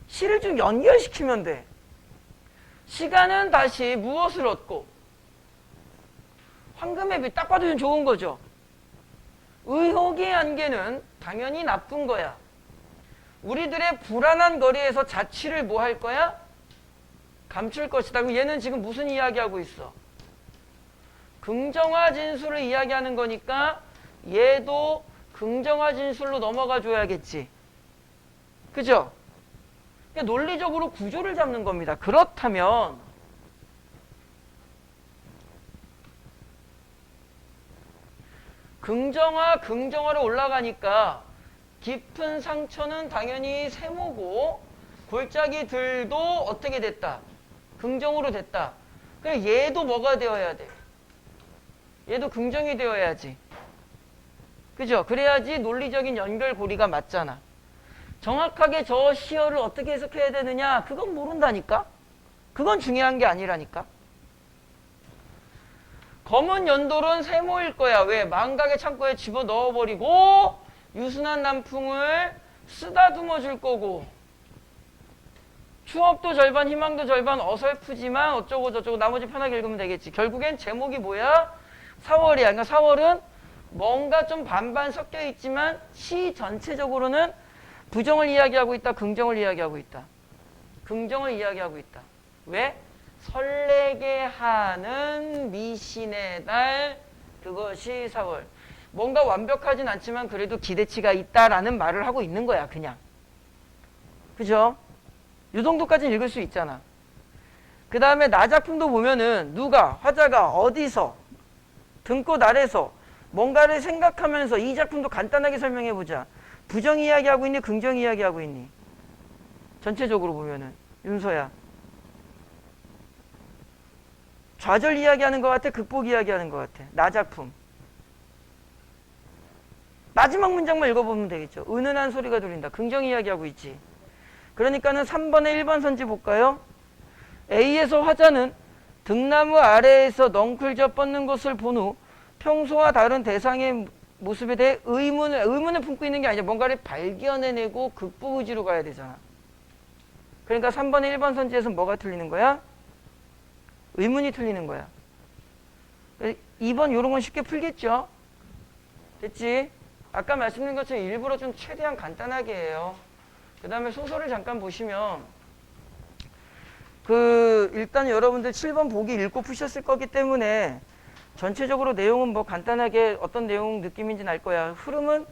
시를 좀 연결시키면 돼. 시간은 다시 무엇을 얻고? 황금의 빛. 딱 봐도 좋은 거죠. 의혹의 안개는 당연히 나쁜 거야. 우리들의 불안한 거리에서 자취를 뭐 할 거야? 감출 것이다. 그럼 얘는 지금 무슨 이야기하고 있어? 긍정화 진술을 이야기하는 거니까 얘도 긍정화 진술로 넘어가 줘야겠지. 그죠? 그러니까 논리적으로 구조를 잡는 겁니다. 그렇다면 긍정화로 올라가니까 깊은 상처는 당연히 세모고 골짜기들도 어떻게 됐다? 긍정으로 됐다. 그럼 얘도 뭐가 되어야 돼? 얘도 긍정이 되어야지. 그죠? 그래야지 논리적인 연결고리가 맞잖아. 정확하게 저 시어를 어떻게 해석해야 되느냐? 그건 모른다니까? 그건 중요한 게 아니라니까? 검은 연돌은 세모일 거야. 왜? 망각의 창고에 집어넣어버리고 유순한 남풍을 쓰다듬어 줄 거고, 추억도 절반 희망도 절반 어설프지만 어쩌고 저쩌고 나머지 편하게 읽으면 되겠지. 결국엔 제목이 뭐야? 4월이야. 그러니까 4월은 뭔가 좀 반반 섞여 있지만 시 전체적으로는 부정을 이야기하고 있다, 긍정을 이야기하고 있다. 긍정을 이야기하고 있다. 왜? 설레게 하는 미신의 달, 그것이 4월. 뭔가 완벽하진 않지만 그래도 기대치가 있다라는 말을 하고 있는 거야, 그냥. 그죠? 이 정도까지는 읽을 수 있잖아. 그 다음에 나 작품도 보면은 누가, 화자가 어디서 등꽃 아래서 뭔가를 생각하면서 이 작품도 간단하게 설명해 보자. 부정 이야기하고 있니? 긍정 이야기하고 있니? 전체적으로 보면은 윤서야. 좌절 이야기하는 것 같아? 극복 이야기하는 것 같아? 나 작품. 마지막 문장만 읽어보면 되겠죠. 은은한 소리가 들린다. 긍정 이야기하고 있지. 그러니까는 3번에 1번 선지 볼까요? A에서 화자는 등나무 아래에서 넝쿨져 뻗는 것을 본 후 평소와 다른 대상의 모습에 대해 의문을 품고 있는 게 아니라 뭔가를 발견해내고 극복 의지로 가야 되잖아. 그러니까 3번에 1번 선지에서 뭐가 틀리는 거야? 의문이 틀리는 거야. 2번 이런 건 쉽게 풀겠죠? 됐지? 아까 말씀드린 것처럼 일부러 좀 최대한 간단하게 해요. 그 다음에 소설을 잠깐 보시면 일단 여러분들 7번 보기 읽고 푸셨을 거기 때문에 전체적으로 내용은 뭐 간단하게 어떤 내용 느낌인지는 알 거야. 흐름은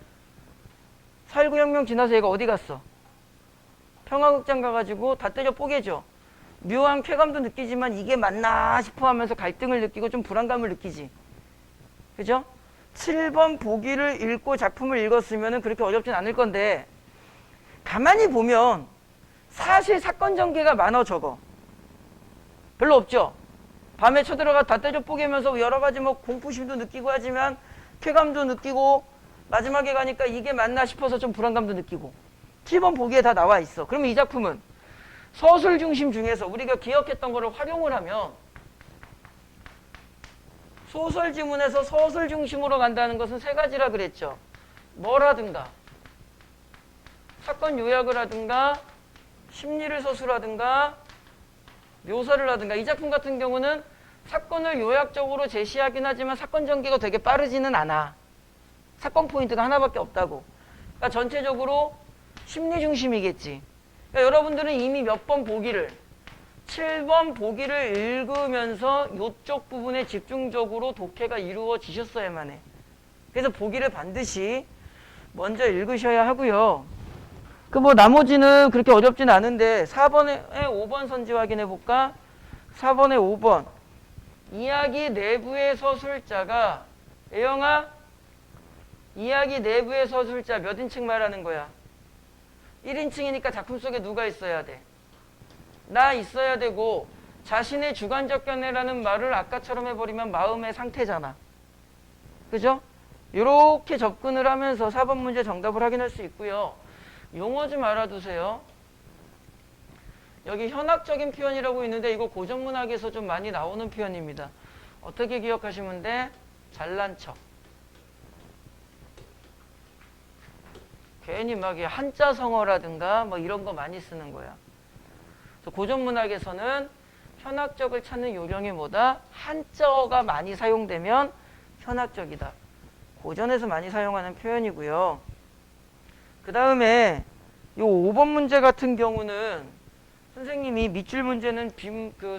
4.19 혁명 지나서 얘가 어디 갔어? 평화극장 가가지고 다 때려 뽀개죠. 묘한 쾌감도 느끼지만 이게 맞나 싶어 하면서 갈등을 느끼고 좀 불안감을 느끼지. 그죠? 7번 보기를 읽고 작품을 읽었으면 그렇게 어렵진 않을 건데 가만히 보면 사실 사건 전개가 많아 적어. 별로 없죠? 밤에 쳐들어가 다 때려 뽀개면서 여러 가지 뭐 공포심도 느끼고 하지만 쾌감도 느끼고 마지막에 가니까 이게 맞나 싶어서 좀 불안감도 느끼고 7번 보기에 다 나와 있어. 그러면 이 작품은 서술 중심 중에서 우리가 기억했던 거를 활용을 하면 소설 지문에서 서술 중심으로 간다는 것은 세 가지라 그랬죠. 뭐라든가 사건 요약을 하든가 심리를 서술하든가 묘사를 하든가. 이 작품 같은 경우는 사건을 요약적으로 제시하긴 하지만 사건 전개가 되게 빠르지는 않아. 사건 포인트가 하나밖에 없다고. 그러니까 전체적으로 심리 중심이겠지. 그러니까 여러분들은 이미 몇 번 보기를 7번 보기를 읽으면서 이쪽 부분에 집중적으로 독해가 이루어지셨어야만 해. 그래서 보기를 반드시 먼저 읽으셔야 하고요. 나머지는 그렇게 어렵진 않은데 4번에 5번 선지 확인해 볼까? 4번에 5번. 이야기 내부의 서술자가 애영아 이야기 내부의 서술자 몇 인칭 말하는 거야? 1인칭이니까 작품 속에 누가 있어야 돼? 나 있어야 되고 자신의 주관적 견해라는 말을 아까처럼 해버리면 마음의 상태잖아. 그죠? 이렇게 접근을 하면서 4번 문제 정답을 확인할 수 있고요. 용어 좀 알아두세요. 여기 현학적인 표현이라고 있는데 이거 고전문학에서 좀 많이 나오는 표현입니다. 어떻게 기억하시면 돼? 잘난 척. 괜히 막 한자성어라든가 뭐 이런 거 많이 쓰는 거야. 그래서 고전문학에서는 현학적을 찾는 요령이 뭐다? 한자어가 많이 사용되면 현학적이다. 고전에서 많이 사용하는 표현이고요. 그 다음에 요 5번 문제 같은 경우는 선생님이 밑줄 문제는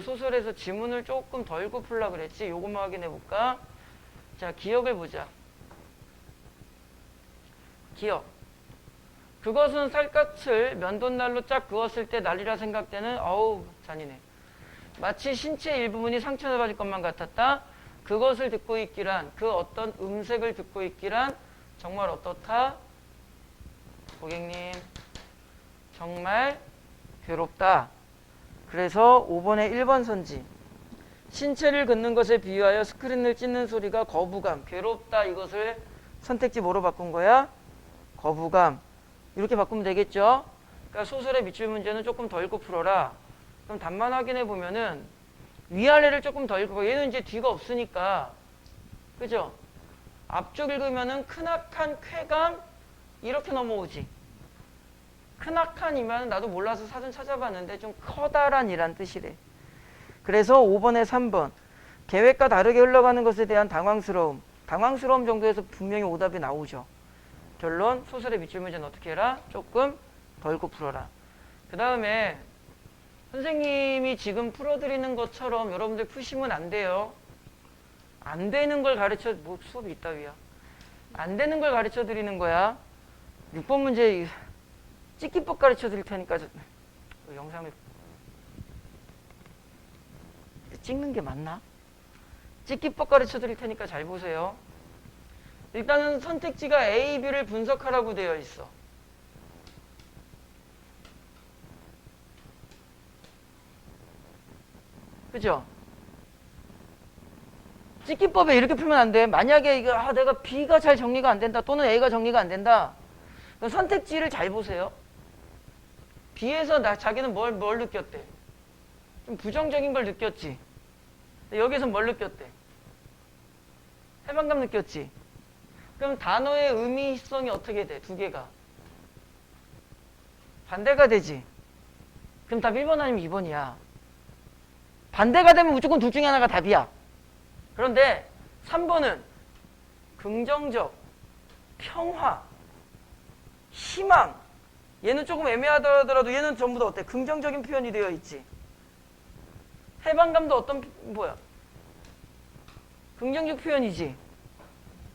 소설에서 지문을 조금 더 읽고 풀라 그랬지. 요것만 확인해 볼까? 자, 기억을 보자. 기억. 그것은 쌀값을 면도날로 쫙 그었을 때 난리라 생각되는 어우 잔인해. 마치 신체의 일부분이 상처를 받을 것만 같았다. 그것을 듣고 있기란 그 어떤 음색을 듣고 있기란 정말 어떻다? 고객님 정말 괴롭다. 그래서 5번에 1번 선지 신체를 긋는 것에 비유하여 스크린을 찢는 소리가 거부감, 괴롭다. 이것을 선택지 뭐로 바꾼 거야? 거부감. 이렇게 바꾸면 되겠죠? 그러니까 소설의 밑줄 문제는 조금 더 읽고 풀어라. 그럼 답만 확인해 보면은 위아래를 조금 더 읽고 얘는 이제 뒤가 없으니까 그죠? 앞쪽 읽으면은 크나칸 쾌감 이렇게 넘어오지. 크나칸이면 나도 몰라서 사전 찾아봤는데 좀 커다란 이란 뜻이래. 그래서 5번에 3번 계획과 다르게 흘러가는 것에 대한 당황스러움. 당황스러움 정도에서 분명히 오답이 나오죠. 결론 소설의 밑줄 문제는 어떻게 해라? 조금 더 읽고 풀어라. 그 다음에 선생님이 지금 풀어드리는 것처럼 여러분들 푸시면 안 돼요. 안 되는 걸 가르쳐 뭐 수업이 있다위야. 안 되는 걸 가르쳐 드리는 거야. 6번 문제 찍기법 가르쳐 드릴 테니까 영상을 찍는 게 맞나? 찍기법 가르쳐 드릴 테니까 잘 보세요. 일단은 선택지가 A, B를 분석하라고 되어 있어. 그죠? 찍기법에 이렇게 풀면 안 돼. 만약에 이거 내가 B가 잘 정리가 안 된다 또는 A가 정리가 안 된다. 그럼 선택지를 잘 보세요. B에서 자기는 뭘 느꼈대? 좀 부정적인 걸 느꼈지. 근데 여기서 뭘 느꼈대? 해방감 느꼈지. 그럼 단어의 의미성이 어떻게 돼? 두 개가 반대가 되지. 그럼 답 1번 아니면 2번이야. 반대가 되면 무조건 둘 중에 하나가 답이야. 그런데 3번은 긍정적, 평화, 희망. 얘는 조금 애매하더라도 얘는 전부 다 어때? 긍정적인 표현이 되어 있지. 해방감도 뭐야? 긍정적 표현이지.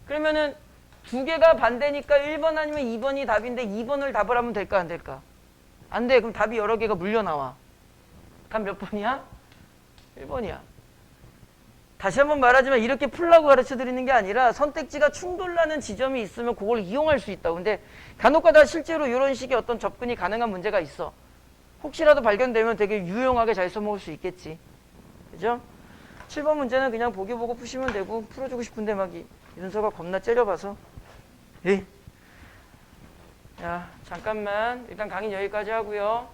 그러면은 두 개가 반대니까 1번 아니면 2번이 답인데 2번을 답을 하면 될까 안 될까? 안 돼. 그럼 답이 여러 개가 물려 나와. 답 몇 번이야? 1번이야. 다시 한번 말하지만 이렇게 풀라고 가르쳐 드리는 게 아니라 선택지가 충돌나는 지점이 있으면 그걸 이용할 수 있다. 근데 간혹가다 실제로 이런 식의 어떤 접근이 가능한 문제가 있어. 혹시라도 발견되면 되게 유용하게 잘 써먹을 수 있겠지. 그죠? 7번 문제는 그냥 보기 보고 푸시면 되고 풀어주고 싶은데 막 윤서가 겁나 째려봐서. 자, 잠깐만. 일단 강의 여기까지 하고요.